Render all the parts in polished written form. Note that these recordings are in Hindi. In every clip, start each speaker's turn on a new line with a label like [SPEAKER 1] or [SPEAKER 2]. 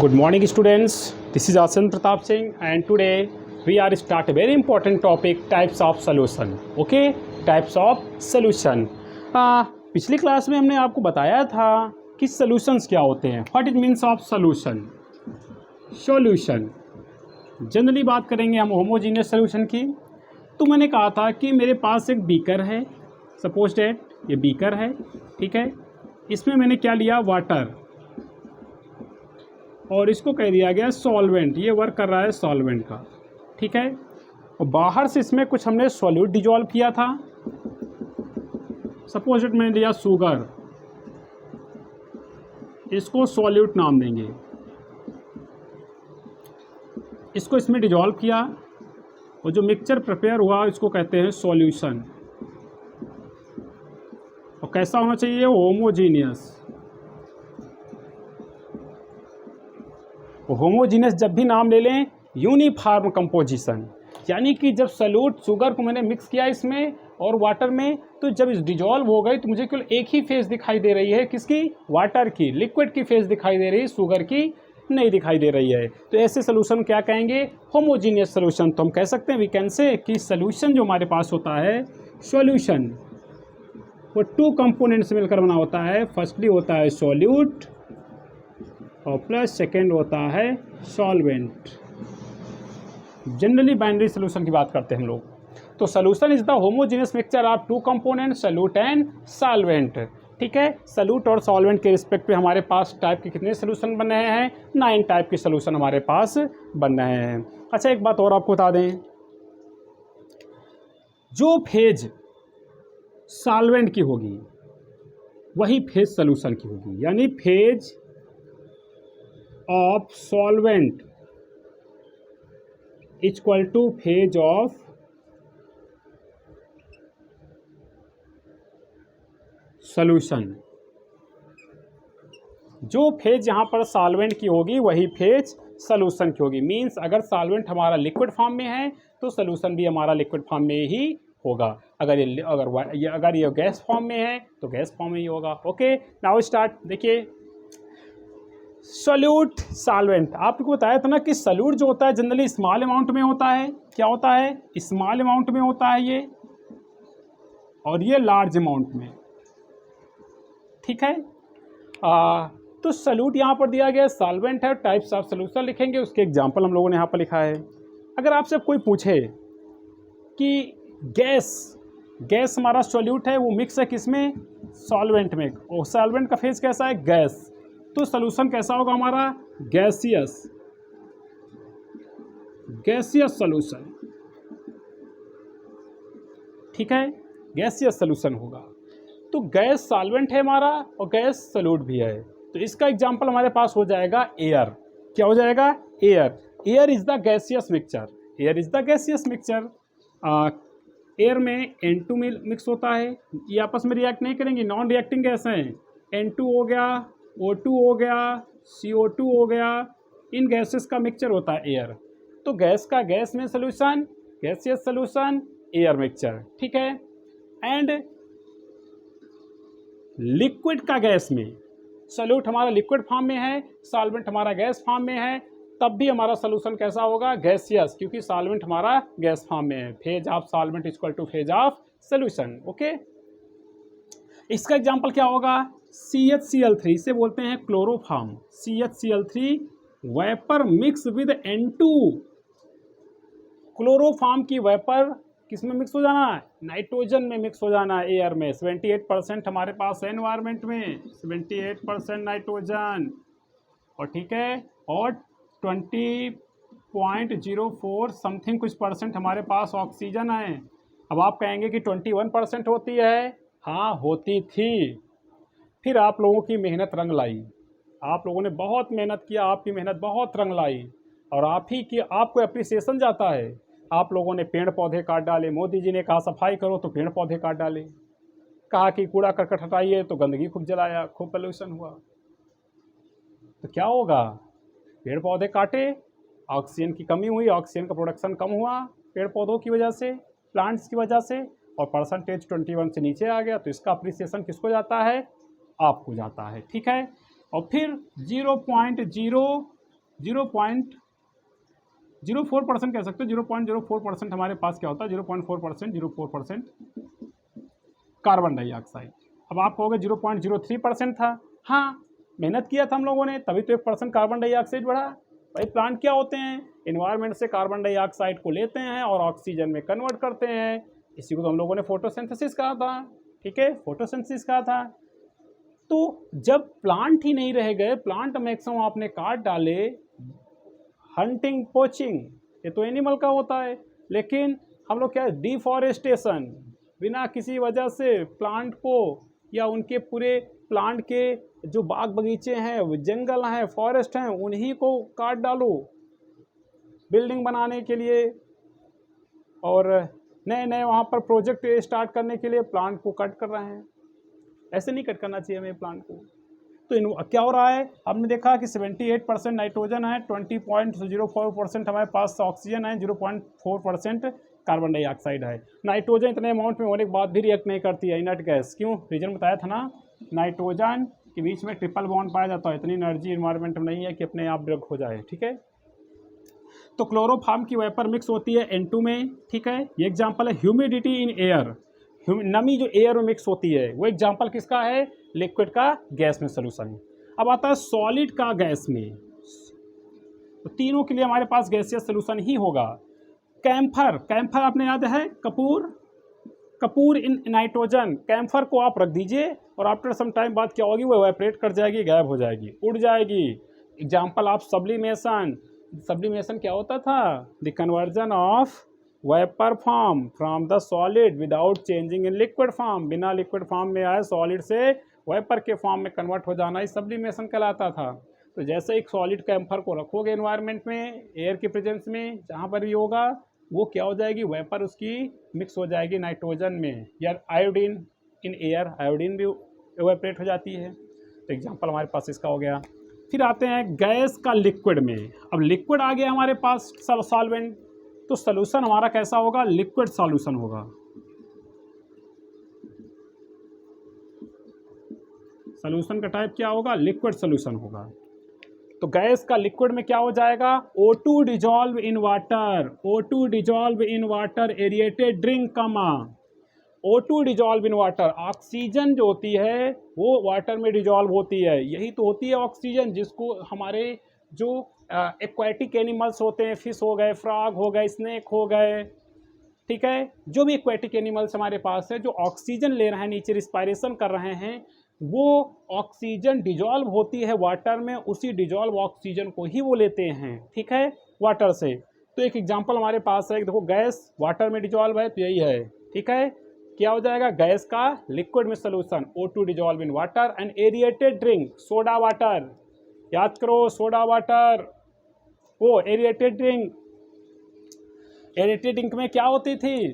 [SPEAKER 1] Good morning students, this is Asan Pratap Singh and today we are start a very important topic, types of solution. Okay, types of solution. पिछली क्लास में हमने आपको बताया था कि solutions क्या होते हैं. What it means of solution? Solution. Generally बात करेंगे हम होमोजीनियस सोल्यूशन की. तो मैंने कहा था कि मेरे पास एक बीकर है, सपोज डेट ये बीकर है, ठीक है. इसमें मैंने क्या लिया, वाटर, और इसको कह दिया गया सॉल्वेंट. ये वर्क कर रहा है सॉल्वेंट का, ठीक है. और बाहर से इसमें कुछ हमने सॉल्यूट डिजॉल्व किया था. सपोज इट मैंने लिया शुगर, इसको सॉल्यूट नाम देंगे. इसको इसमें डिजॉल्व किया और जो मिक्सचर प्रिपेयर हुआ इसको कहते हैं सॉल्यूशन. और कैसा होना चाहिए, होमोजीनियस. होमोजीनियस जब भी नाम ले लें, यूनिफॉर्म कंपोजिशन, यानी कि जब सॉल्यूट शुगर को मैंने मिक्स किया इसमें और वाटर में, तो जब इस डिजॉल्व हो गई तो मुझे केवल एक ही फेज दिखाई दे रही है, किसकी, वाटर की. लिक्विड की फेज दिखाई दे रही है, शुगर की नहीं दिखाई दे रही है. तो ऐसे सोल्यूशन क्या कहेंगे, होमोजीनियस सोल्यूशन. तो हम कह सकते हैं, वी कैन से कि सोल्यूशन जो हमारे पास होता है, सॉल्यूशन वो टू कंपोनेंट से मिलकर बना होता है. फर्स्टली होता है सॉल्यूट और प्लस सेकेंड होता है सॉल्वेंट. जनरली बाइनरी सोल्यूशन की बात करते हैं हम लोग. तो solution is the homogeneous mixture of two component, solute and solvent. ठीक है. सॉल्यूट और सॉल्वेंट के रिस्पेक्ट पे हमारे पास टाइप के कितने सोल्यूशन बन रहे हैं, 9 टाइप के सोल्यूशन हमारे पास बन रहे हैं. अच्छा, एक बात और आपको बता दें, जो फेज सॉल्वेंट की होगी वही फेज सोल्यूशन की होगी. यानी phase of solvent equal two phase of solution. जो फेज यहाँ पर सॉल्वेंट की होगी वही फेज सॉल्यूशन की होगी. मींस अगर सॉल्वेंट हमारा लिक्विड फॉर्म में है तो सॉल्यूशन भी हमारा लिक्विड फॉर्म में ही होगा. अगर ये गैस फॉर्म में है तो गैस फॉर्म में ही होगा. Okay, now start. देखिए, सॉल्यूट सॉल्वेंट, आपको बताया था ना कि सॉल्यूट जो होता है जनरली स्मॉल अमाउंट में होता है. क्या होता है, स्मॉल अमाउंट में होता है ये, और ये लार्ज अमाउंट में. ठीक है. तो सॉल्यूट यहाँ पर दिया गया, सॉल्वेंट है. टाइप्स ऑफ सॉल्यूशन लिखेंगे, उसके एग्जांपल हम लोगों ने यहाँ पर लिखा है. अगर आपसे कोई पूछे कि गैस हमारा सॉल्यूट है, वो मिक्स है किसमें, सॉल्वेंट में, और सॉल्वेंट का फेज कैसा है, गैस, तो सॉल्यूशन कैसा होगा हमारा, गैसियस सॉल्यूशन. ठीक है, गैसियस सॉल्यूशन होगा. तो गैस सॉल्वेंट है हमारा और गैस सॉल्यूट भी है. तो इसका एग्जांपल हमारे पास हो जाएगा एयर. क्या हो जाएगा, air. Air is the gaseous mixture. Air is the gaseous mixture. Air में N2 मिक्स होता है. ये आपस में रिएक्ट नहीं करेंगे, नॉन रिएक्टिंग गैस हैं. N2 हो गया, O2 हो गया, CO2 हो गया. इन गैसेस का मिक्सचर होता है एयर. तो गैस का गैस में solution, gaseous solution, air mixture. ठीक है. एंड लिक्विड का गैस में, सॉल्यूट हमारा लिक्विड फॉर्म में है, सॉल्वेंट हमारा गैस फॉर्म में है, तब भी हमारा सोल्यूशन कैसा होगा, गैसियस, क्योंकि सॉल्वेंट हमारा गैस फॉर्म में है. Phase of solvent equal two phase of solution. Okay. इसका एग्जांपल क्या होगा, CHCl3 से बोलते हैं chloroform. CHCl3 vapour mix with N2. Chloroform की वेपर किस में मिक्स हो जाना है, नाइट्रोजन में मिक्स हो जाना है, एयर में. 78% हमारे पास है एनवायरमेंट में, 78% नाइट्रोजन. और ठीक है, और 20.04 समथिंग कुछ परसेंट हमारे पास ऑक्सीजन है. अब आप कहेंगे कि 21% होती है. हाँ, होती थी. फिर आप लोगों की मेहनत रंग लाई. आप लोगों ने बहुत मेहनत किया, आपकी मेहनत बहुत रंग लाई, और आपको अप्रिसिएशन जाता है. आप लोगों ने पेड़ पौधे काट डाले. मोदी जी ने कहा सफाई करो तो पेड़ पौधे काट डाले. कहा कि कूड़ा करकट हटाइए तो गंदगी खूब जलाया, खूब पोल्यूशन हुआ. तो क्या होगा, पेड़ पौधे काटे, ऑक्सीजन की कमी हुई, ऑक्सीजन का प्रोडक्शन कम हुआ पेड़ पौधों की वजह से, प्लांट्स की वजह से. और परसेंटेज 21 से नीचे आ गया तो इसका अप्रिसिएशन किसको जाता है, आपको जाता है, ठीक है। और फिर 0.04% कह सकते हो, 0.04% हमारे पास क्या होता है, 0.4% कार्बन डाइऑक्साइड। अब आप कहोगे 0.03% था, हाँ मेहनत किया था हम लोगों ने तभी तो 1% कार्बन डाइऑक्साइड बढ़ा। भाई प्लांट क्या होते हैं, इन्वायरमेंट से कार्बन डाइऑक्साइड को लेते हैं और ऑक्सीजन में कन्वर्ट करते हैं, इसी को तो हम लोगों ने फोटोसिंथेसिस कहा था, ठीक है, फोटोसिंथेसिस कहा था। तो जब प्लांट ही नहीं रह गए, प्लांट मैक्सिमम आपने काट डाले, हंटिंग पोचिंग ये तो एनिमल का होता है, लेकिन हम लोग क्या है, डिफॉरेस्टेशन, बिना किसी वजह से प्लांट को या उनके पूरे प्लांट के जो बाग बगीचे हैं, जंगल हैं, फॉरेस्ट हैं, उन्हीं को काट डालो बिल्डिंग बनाने के लिए और नए नए वहाँ पर प्रोजेक्ट स्टार्ट करने के लिए प्लांट को कट कर रहे हैं। ऐसे नहीं कट करना चाहिए हमें प्लांट को। तो क्या हो रहा है, हमने देखा कि 78% नाइट्रोजन है, 20.04% हमारे पास ऑक्सीजन है, 0.4% कार्बन डाइऑक्साइड है। नाइट्रोजन इतने अमाउंट में होने के बाद भी रिएक्ट नहीं करती है, इनर्ट गैस। क्यों, रीजन बताया था ना, नाइट्रोजन के बीच में ट्रिपल बॉन्ड पाया जाता है, इतनी एनर्जी इन्वायरमेंट में नहीं है कि अपने आप ब्रेक हो जाए, ठीक है। तो क्लोरोफॉर्म की वेपर मिक्स होती है N2 में, ठीक है, ये एग्जाम्पल है। ह्यूमिडिटी इन एयर, नमी जो एयर में मिक्स होती है, वो एग्जाम्पल किसका है, लिक्विड का गैस में सोल्यूशन। अब आता है सॉलिड का गैस में, तो तीनों के लिए हमारे पास गैसियस सोल्यूशन ही होगा। कैम्फर, कैम्फर आपने याद है, कपूर इन नाइट्रोजन, कैम्फर को आप रख दीजिए और आफ्टर सम टाइम बाद क्या होगी, वो इवेपोरेट कर जाएगी, गायब हो जाएगी, उड़ जाएगी। एग्जाम्पल आप सब्लिमेशन, सब्लिमेशन क्या होता था, the conversion of vapour form from the solid without changing in liquid form, बिना लिक्विड फॉर्म में आए सॉलिड से वेपर के फॉर्म में कन्वर्ट हो जाना, इस सब्लिमेशन कहलाता था। तो जैसे एक सॉलिड कैम्फर को रखोगे एनवायरनमेंट में, एयर की प्रेजेंस में, जहाँ पर भी होगा वो क्या हो जाएगी, वेपर उसकी मिक्स हो जाएगी नाइट्रोजन में, या आयोडीन इन एयर, आयोडीन भी इवेपोरेट हो जाती है। तो एग्जांपल हमारे पास इसका हो गया। फिर आते हैं गैस का लिक्विड में। अब लिक्विड आ गया हमारे पास सॉल्वेंट, तो सॉल्यूशन हमारा कैसा होगा, लिक्विड सॉल्यूशन होगा। सॉल्यूशन का टाइप क्या होगा, लिक्विड सॉल्यूशन होगा। तो गैस का लिक्विड में क्या हो जाएगा, O2 dissolve in water, O2 dissolve in water aerated drink कमा, O2 dissolve in water, oxygen जो होती है वो वाटर में डिजॉल्व होती है, यही तो होती है ऑक्सीजन, जिसको हमारे जो एक्वाटिक एनिमल्स होते हैं, फिश हो गए, फ्रॉग हो गए, स्नेक हो गए, ठीक है, जो भी एक्वाटिक एनिमल्स हमारे पास है जो ऑक्सीजन ले रहे हैं, नीचे रिस्पायरेशन कर रहे हैं, वो ऑक्सीजन डिजॉल्व होती है वाटर में, उसी डिजॉल्व ऑक्सीजन को ही वो लेते हैं, ठीक है, वाटर से। तो एक एग्जांपल हमारे पास है, देखो गैस वाटर में डिजॉल्व है, तो यही है, ठीक है, क्या हो जाएगा, गैस का लिक्विड में solution O2 dissolve in water and aerated drink, soda water, याद करो सोडा वाटर, वो एरिएटेड ड्रिंक। एरिएटेड ड्रिंक में क्या होती थी,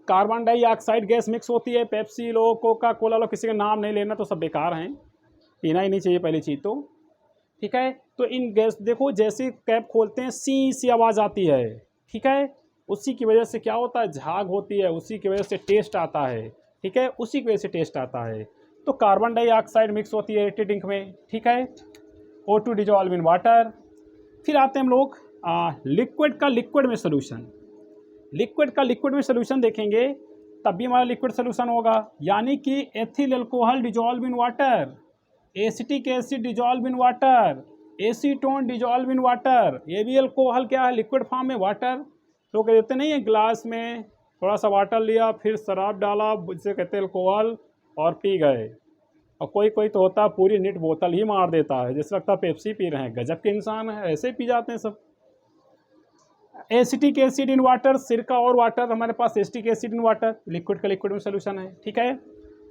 [SPEAKER 1] कार्बन डाइऑक्साइड गैस मिक्स होती है, पेप्सी लो, कोका कोला लो, किसी का नाम नहीं लेना, तो सब बेकार हैं, पीना ही नहीं चाहिए पहली चीज़ तो, ठीक है। तो इन गैस देखो, जैसे कैप खोलते हैं सी सी आवाज़ आती है, ठीक है, उसी की वजह से क्या होता है, झाग होती है, उसी की वजह से टेस्ट आता है, ठीक है, उसी की वजह से टेस्ट आता है। तो कार्बन डाइऑक्साइड मिक्स होती है एरिएटेड ड्रिंक में, ठीक है, O2 डिजॉल्व इन वाटर। फिर आते हैं हम लोग लिक्विड का लिक्विड में सोल्यूशन। लिक्विड का लिक्विड में सोल्यूशन देखेंगे तब भी हमारा लिक्विड सोल्यूशन होगा, यानी कि ethyl alcohol dissolve in water, acetic acid dissolve in water, acetone dissolve in water, ये भी अल्कोहल क्या है, लिक्विड फॉर्म में वाटर। तो कहते नहीं है, ग्लास में थोड़ा सा वाटर लिया, फिर शराब डाला, जिसे कहते हैं अल्कोहल, और पी गए। और कोई कोई तो होता है पूरी नीट बोतल ही मार देता है, जैसे लगता है पेप्सी पी रहे हैं, गजब के इंसान है, ऐसे पी जाते हैं सब। एसिटिक एसिड इन वाटर, सिरका और वाटर, हमारे पास acetic acid in water, liquid का लिक्विड में सोल्यूशन है, ठीक है।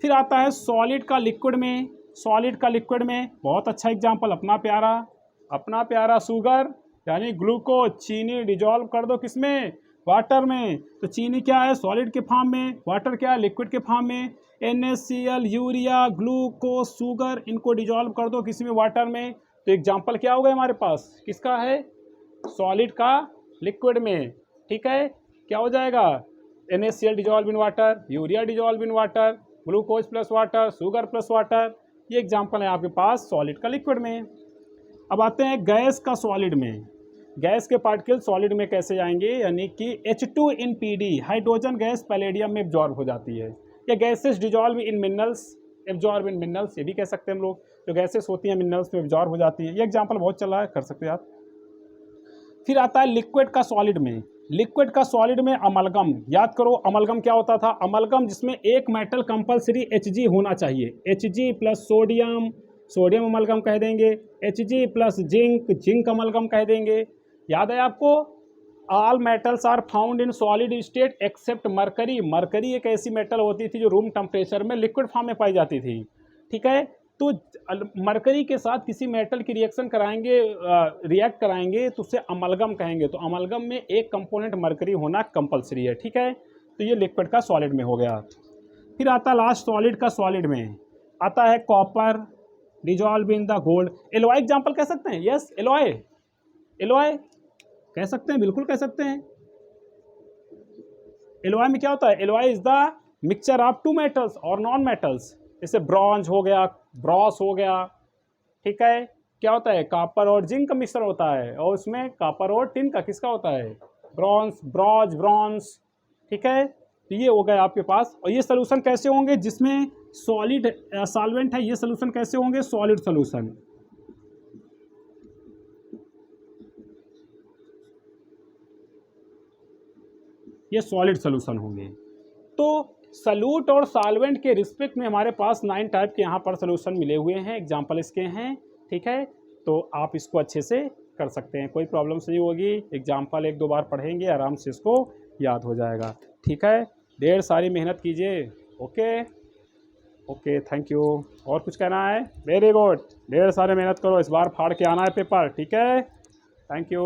[SPEAKER 1] फिर आता है सॉलिड का लिक्विड में। सॉलिड का लिक्विड में बहुत अच्छा एग्जांपल, अपना प्यारा शुगर यानी ग्लूकोज, चीनी डिजॉल्व कर दो किसमें, वाटर में, तो चीनी क्या है, सॉलिड के फॉर्म में, वाटर क्या है, लिक्विड के फॉर्म में, NaCl, यूरिया, ग्लूकोज, शुगर, इनको डिजॉल्व कर दो किसी में, वाटर में। तो एग्जांपल क्या हो गया हमारे पास, किसका है, सॉलिड का लिक्विड में, ठीक है, क्या हो जाएगा, NaCl dissolve in water, urea dissolve in water, glucose plus water, sugar plus water. ये एग्जाम्पल है आपके पास सॉलिड का लिक्विड में। अब आते हैं गैस का सॉलिड में। गैस के पार्टिकल सॉलिड में कैसे जाएंगे, यानी कि H2 इन PD, हाइड्रोजन गैस पैलेडियम में एब्जॉर्ब हो जाती है। या gases dissolve in minerals, absorb in minerals, ये भी कह सकते हैं हम लोग। जो गैसेस होती हैं मिनरल्स में एब्जॉर्ब हो जाती है। ये एग्जाम्पल बहुत चल रहा है, कर सकते हैं आप। फिर आता है लिक्विड का सॉलिड में। लिक्विड का सॉलिड में अमलगम। याद करो अमलगम क्या होता था। अमलगम जिसमें एक मेटल कंपलसरी Hg होना चाहिए। Hg plus sodium, sodium amalgam कह देंगे। Hg plus zinc, zinc amalgam कह देंगे। याद है आपको, all metals are found in solid state except mercury. Mercury एक ऐसी मेटल होती थी जो रूम टेम्परेचर में लिक्विड फॉर्म में पाई जाती थी। ठीक है, तो मरकरी के साथ किसी मेटल की रिएक्शन कराएंगे, रिएक्ट कराएंगे तो उसे अमलगम कहेंगे। तो अमलगम में एक कंपोनेंट मरकरी होना कंपलसरी है। ठीक है, तो ये लिक्विड का सॉलिड में हो गया। फिर आता लास्ट सॉलिड का सॉलिड में आता है copper dissolve in the gold. Alloy example कह सकते हैं। यस, एलॉय, एलॉय कह सकते हैं, बिल्कुल कह सकते हैं। एलॉय में क्या होता है, alloy is the mixture of two metals और नॉन मेटल्स। जैसे ब्रॉन्ज हो गया, ब्रॉस हो गया। ठीक है, क्या होता है, कॉपर और जिंक का मिक्सचर होता है, और उसमें कॉपर और टिन का किसका होता है, ब्रॉन्ज, ब्रॉन्ज, ब्रॉन्ज। ठीक है, तो ये हो गए आपके पास। और ये सोल्यूशन कैसे होंगे, जिसमें सॉलिड सॉल्वेंट है, ये सोल्यूशन कैसे होंगे, सॉलिड सोल्यूशन। ये सॉलिड सोल्यूशन होंगे। तो सल्यूट और सॉल्वेंट के रिस्पेक्ट में हमारे पास 9 टाइप के यहाँ पर सोल्यूशन मिले हुए हैं, एग्जाम्पल इसके हैं। ठीक है, तो आप इसको अच्छे से कर सकते हैं, कोई प्रॉब्लम नहीं होगी। एग्जाम्पल 1-2 बार पढ़ेंगे, आराम से इसको याद हो जाएगा। ठीक है, ढेर सारी मेहनत कीजिए। Okay okay, thank you. और कुछ कहना है, वेरी गुड, ढेर सारे मेहनत करो, इस बार फाड़ के आना है पेपर। ठीक है, थैंक यू।